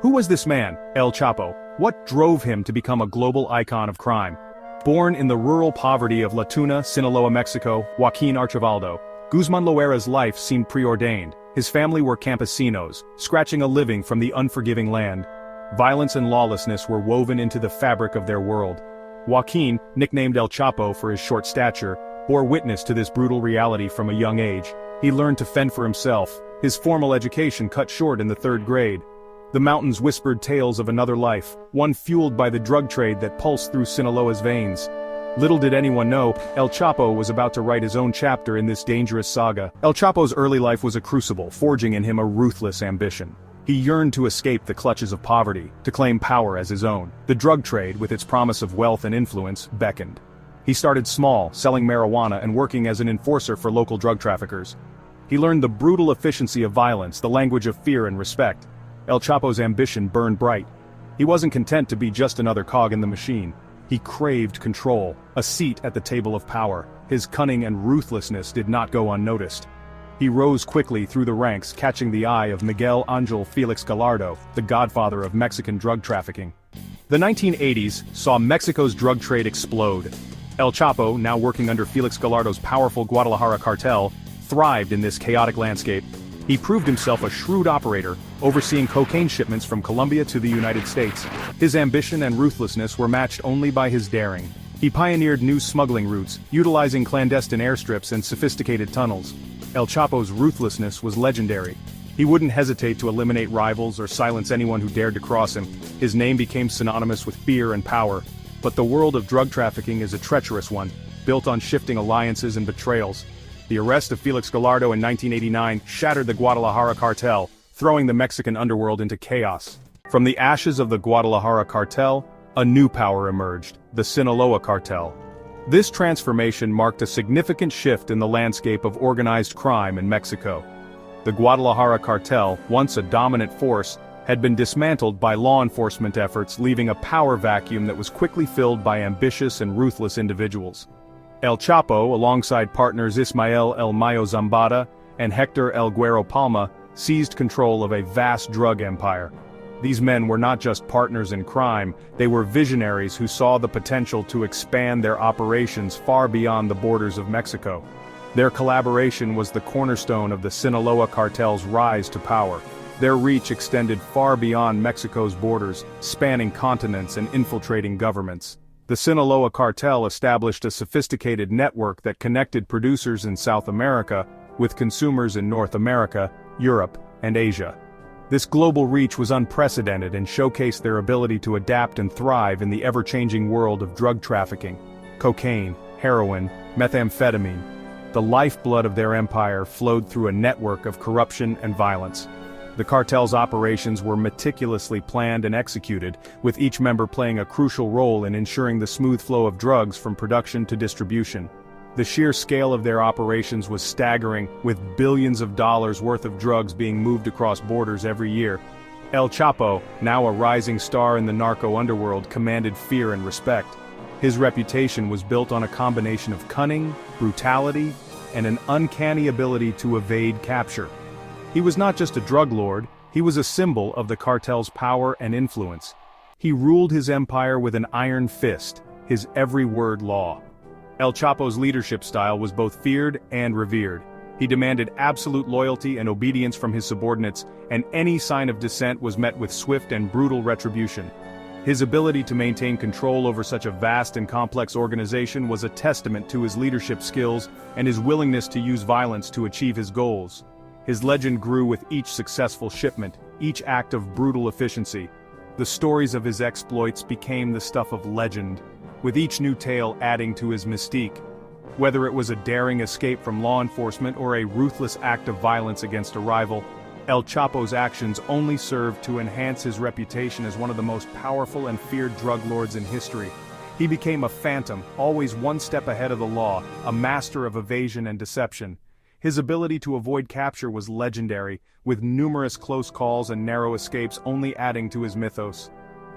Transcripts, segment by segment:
Who was this man, El Chapo? What drove him to become a global icon of crime? Born in the rural poverty of La Tuna, Sinaloa, Mexico, Joaquin Archivaldo, Guzman Loera's life seemed preordained. His family were campesinos, scratching a living from the unforgiving land. Violence and lawlessness were woven into the fabric of their world. Joaquin, nicknamed El Chapo for his short stature, bore witness to this brutal reality from a young age. He learned to fend for himself, his formal education cut short in the 3rd grade. The mountains whispered tales of another life, one fueled by the drug trade that pulsed through Sinaloa's veins. Little did anyone know, El Chapo was about to write his own chapter in this dangerous saga. El Chapo's early life was a crucible, forging in him a ruthless ambition. He yearned to escape the clutches of poverty, to claim power as his own. The drug trade, with its promise of wealth and influence, beckoned. He started small, selling marijuana and working as an enforcer for local drug traffickers. He learned the brutal efficiency of violence, the language of fear and respect. El Chapo's ambition burned bright. He wasn't content to be just another cog in the machine. He craved control, a seat at the table of power. His cunning and ruthlessness did not go unnoticed. He rose quickly through the ranks, catching the eye of Miguel Ángel Félix Gallardo, the godfather of Mexican drug trafficking. The 1980s saw Mexico's drug trade explode. El Chapo, now working under Félix Gallardo's powerful Guadalajara cartel, thrived in this chaotic landscape. He proved himself a shrewd operator, overseeing cocaine shipments from Colombia to the United States. His ambition and ruthlessness were matched only by his daring. He pioneered new smuggling routes, utilizing clandestine airstrips and sophisticated tunnels. El Chapo's ruthlessness was legendary. He wouldn't hesitate to eliminate rivals or silence anyone who dared to cross him. His name became synonymous with fear and power. But the world of drug trafficking is a treacherous one, built on shifting alliances and betrayals. The arrest of Félix Gallardo in 1989 shattered the Guadalajara cartel, throwing the Mexican underworld into chaos. From the ashes of the Guadalajara cartel, a new power emerged, the Sinaloa Cartel. This transformation marked a significant shift in the landscape of organized crime in Mexico. The Guadalajara cartel, once a dominant force, had been dismantled by law enforcement efforts, leaving a power vacuum that was quickly filled by ambitious and ruthless individuals. El Chapo, alongside partners Ismael El Mayo Zambada and Hector El Güero Palma, seized control of a vast drug empire. These men were not just partners in crime, they were visionaries who saw the potential to expand their operations far beyond the borders of Mexico. Their collaboration was the cornerstone of the Sinaloa Cartel's rise to power. Their reach extended far beyond Mexico's borders, spanning continents and infiltrating governments. The Sinaloa Cartel established a sophisticated network that connected producers in South America with consumers in North America, Europe, and Asia. This global reach was unprecedented and showcased their ability to adapt and thrive in the ever-changing world of drug trafficking. Cocaine, heroin, methamphetamine. The lifeblood of their empire flowed through a network of corruption and violence. The cartel's operations were meticulously planned and executed, with each member playing a crucial role in ensuring the smooth flow of drugs from production to distribution. The sheer scale of their operations was staggering, with billions of dollars worth of drugs being moved across borders every year. El Chapo, now a rising star in the narco underworld, commanded fear and respect. His reputation was built on a combination of cunning, brutality, and an uncanny ability to evade capture. He was not just a drug lord, he was a symbol of the cartel's power and influence. He ruled his empire with an iron fist, his every word law. El Chapo's leadership style was both feared and revered. He demanded absolute loyalty and obedience from his subordinates, and any sign of dissent was met with swift and brutal retribution. His ability to maintain control over such a vast and complex organization was a testament to his leadership skills and his willingness to use violence to achieve his goals. His legend grew with each successful shipment, each act of brutal efficiency. The stories of his exploits became the stuff of legend, with each new tale adding to his mystique. Whether it was a daring escape from law enforcement or a ruthless act of violence against a rival, El Chapo's actions only served to enhance his reputation as one of the most powerful and feared drug lords in history. He became a phantom, always one step ahead of the law, a master of evasion and deception. His ability to avoid capture was legendary, with numerous close calls and narrow escapes only adding to his mythos.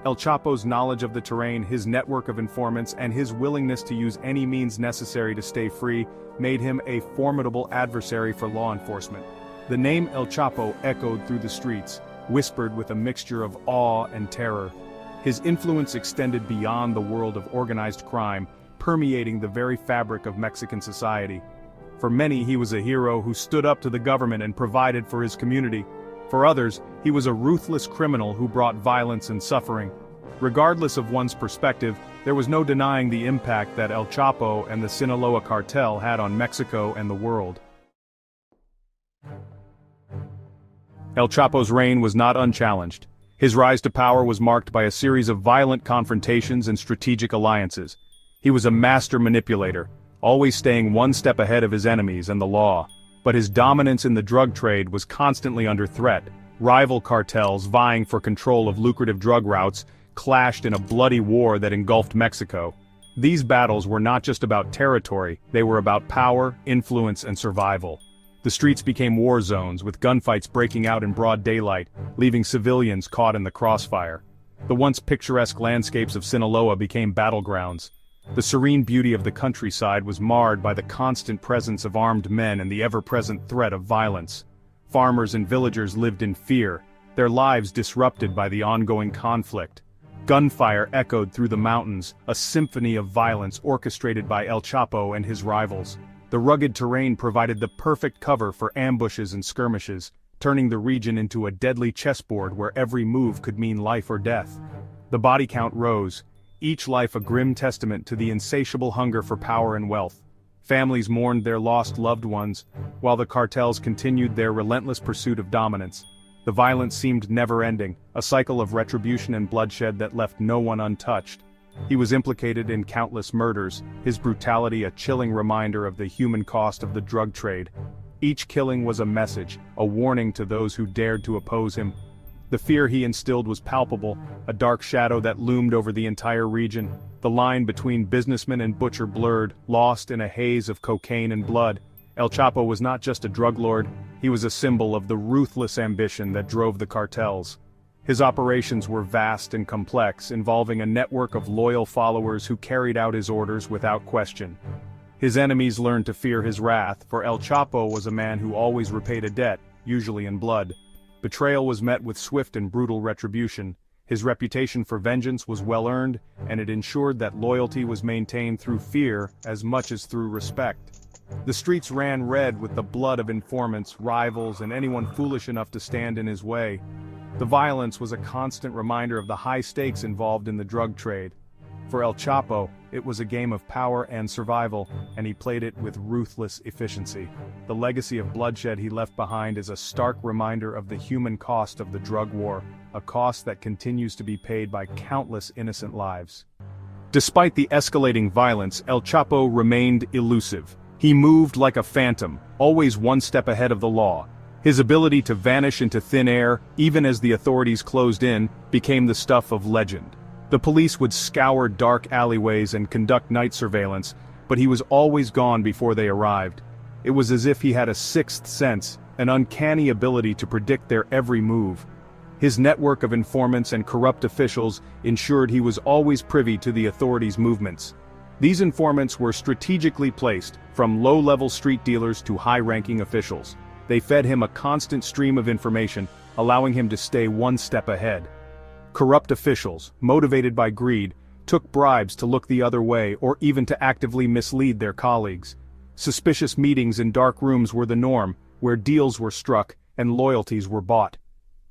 El Chapo's knowledge of the terrain, his network of informants, and his willingness to use any means necessary to stay free made him a formidable adversary for law enforcement. The name El Chapo echoed through the streets, whispered with a mixture of awe and terror. His influence extended beyond the world of organized crime, permeating the very fabric of Mexican society. For many, he was a hero who stood up to the government and provided for his community. For others, he was a ruthless criminal who brought violence and suffering. Regardless of one's perspective, there was no denying the impact that El Chapo and the Sinaloa Cartel had on Mexico and the world. El Chapo's reign was not unchallenged. His rise to power was marked by a series of violent confrontations and strategic alliances. He was a master manipulator, always staying one step ahead of his enemies and the law. But his dominance in the drug trade was constantly under threat. Rival cartels vying for control of lucrative drug routes clashed in a bloody war that engulfed Mexico. These battles were not just about territory, they were about power, influence, and survival. The streets became war zones, with gunfights breaking out in broad daylight, leaving civilians caught in the crossfire. The once picturesque landscapes of Sinaloa became battlegrounds. The serene beauty of the countryside was marred by the constant presence of armed men and the ever-present threat of violence. Farmers and villagers lived in fear, their lives disrupted by the ongoing conflict. Gunfire echoed through the mountains, a symphony of violence orchestrated by El Chapo and his rivals. The rugged terrain provided the perfect cover for ambushes and skirmishes, turning the region into a deadly chessboard where every move could mean life or death. The body count rose, each life a grim testament to the insatiable hunger for power and wealth. Families mourned their lost loved ones, while the cartels continued their relentless pursuit of dominance. The violence seemed never-ending, a cycle of retribution and bloodshed that left no one untouched. He was implicated in countless murders, his brutality a chilling reminder of the human cost of the drug trade. Each killing was a message, a warning to those who dared to oppose him. The fear he instilled was palpable, a dark shadow that loomed over the entire region. The line between businessman and butcher blurred, lost in a haze of cocaine and blood. El Chapo was not just a drug lord, he was a symbol of the ruthless ambition that drove the cartels. His operations were vast and complex, involving a network of loyal followers who carried out his orders without question. His enemies learned to fear his wrath, for El Chapo was a man who always repaid a debt, usually in blood. Betrayal was met with swift and brutal retribution. His reputation for vengeance was well-earned, and it ensured that loyalty was maintained through fear as much as through respect. The streets ran red with the blood of informants, rivals, and anyone foolish enough to stand in his way. The violence was a constant reminder of the high stakes involved in the drug trade. For El Chapo, it was a game of power and survival, and he played it with ruthless efficiency. The legacy of bloodshed he left behind is a stark reminder of the human cost of the drug war, a cost that continues to be paid by countless innocent lives. Despite the escalating violence, El Chapo remained elusive. He moved like a phantom, always one step ahead of the law. His ability to vanish into thin air, even as the authorities closed in, became the stuff of legend. The police would scour dark alleyways and conduct night surveillance, but he was always gone before they arrived. It was as if he had a sixth sense, an uncanny ability to predict their every move. His network of informants and corrupt officials ensured he was always privy to the authorities' movements. These informants were strategically placed, from low-level street dealers to high-ranking officials. They fed him a constant stream of information, allowing him to stay one step ahead. Corrupt officials, motivated by greed, took bribes to look the other way or even to actively mislead their colleagues. Suspicious meetings in dark rooms were the norm, where deals were struck and loyalties were bought.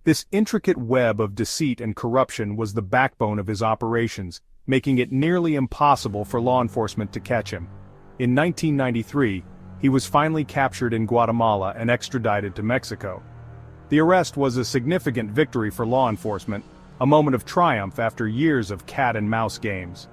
This intricate web of deceit and corruption was the backbone of his operations, making it nearly impossible for law enforcement to catch him. In 1993, he was finally captured in Guatemala and extradited to Mexico. The arrest was a significant victory for law enforcement, a moment of triumph after years of cat-and-mouse games.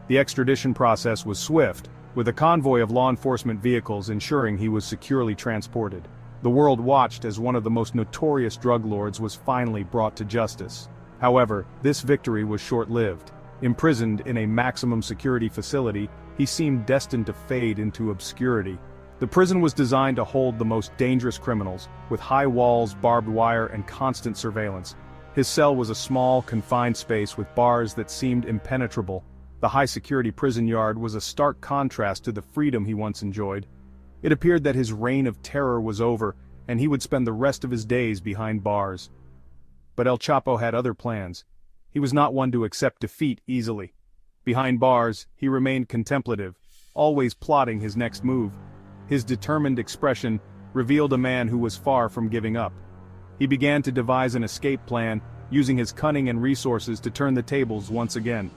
The extradition process was swift, with a convoy of law enforcement vehicles ensuring he was securely transported. The world watched as one of the most notorious drug lords was finally brought to justice. However, this victory was short-lived. Imprisoned in a maximum security facility, he seemed destined to fade into obscurity. The prison was designed to hold the most dangerous criminals, with high walls, barbed wire, and constant surveillance. His cell was a small, confined space with bars that seemed impenetrable. The high-security prison yard was a stark contrast to the freedom he once enjoyed. It appeared that his reign of terror was over, and he would spend the rest of his days behind bars. But El Chapo had other plans. He was not one to accept defeat easily. Behind bars, he remained contemplative, always plotting his next move. His determined expression revealed a man who was far from giving up. He began to devise an escape plan, using his cunning and resources to turn the tables once again.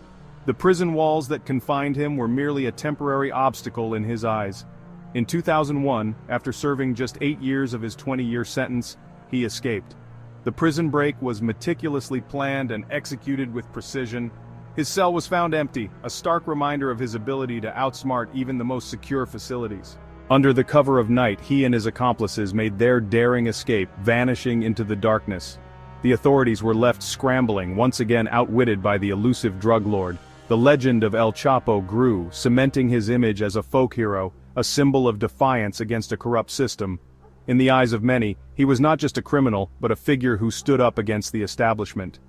The prison walls that confined him were merely a temporary obstacle in his eyes. In 2001, after serving just 8 years of his 20-year sentence, he escaped. The prison break was meticulously planned and executed with precision. His cell was found empty, a stark reminder of his ability to outsmart even the most secure facilities. Under the cover of night, he and his accomplices made their daring escape, vanishing into the darkness. The authorities were left scrambling, once again outwitted by the elusive drug lord. The legend of El Chapo grew, cementing his image as a folk hero, a symbol of defiance against a corrupt system. In the eyes of many, he was not just a criminal, but a figure who stood up against the establishment.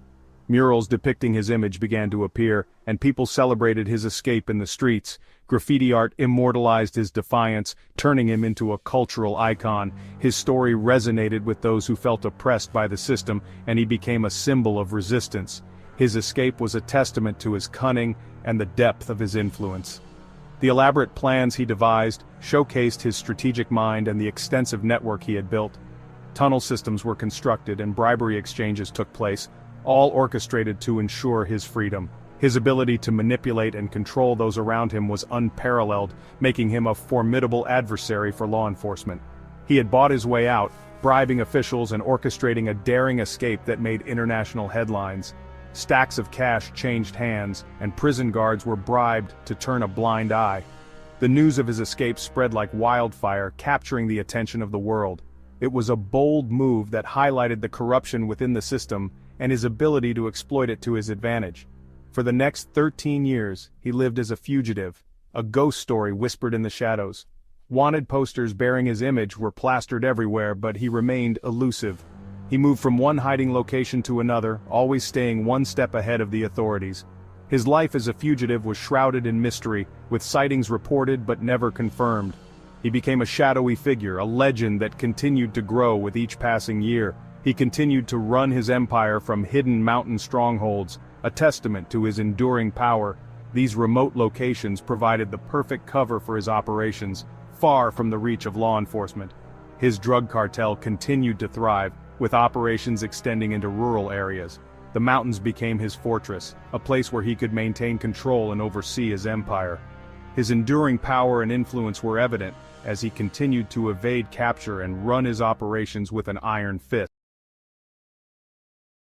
Murals depicting his image began to appear, and people celebrated his escape in the streets. Graffiti art immortalized his defiance, turning him into a cultural icon. His story resonated with those who felt oppressed by the system, and he became a symbol of resistance. His escape was a testament to his cunning and the depth of his influence. The elaborate plans he devised showcased his strategic mind and the extensive network he had built. Tunnel systems were constructed and bribery exchanges took place, all orchestrated to ensure his freedom. His ability to manipulate and control those around him was unparalleled, making him a formidable adversary for law enforcement. He had bought his way out, bribing officials and orchestrating a daring escape that made international headlines. Stacks of cash changed hands, and prison guards were bribed to turn a blind eye. The news of his escape spread like wildfire, capturing the attention of the world. It was a bold move that highlighted the corruption within the system and his ability to exploit it to his advantage. For the next 13 years, he lived as a fugitive, a ghost story whispered in the shadows. Wanted posters bearing his image were plastered everywhere, but he remained elusive. He moved from one hiding location to another, always staying one step ahead of the authorities. His life as a fugitive was shrouded in mystery, with sightings reported but never confirmed. He became a shadowy figure, a legend that continued to grow with each passing year. He continued to run his empire from hidden mountain strongholds, a testament to his enduring power. These remote locations provided the perfect cover for his operations, far from the reach of law enforcement. His drug cartel continued to thrive, with operations extending into rural areas. The mountains became his fortress, a place where he could maintain control and oversee his empire. His enduring power and influence were evident as he continued to evade capture and run his operations with an iron fist.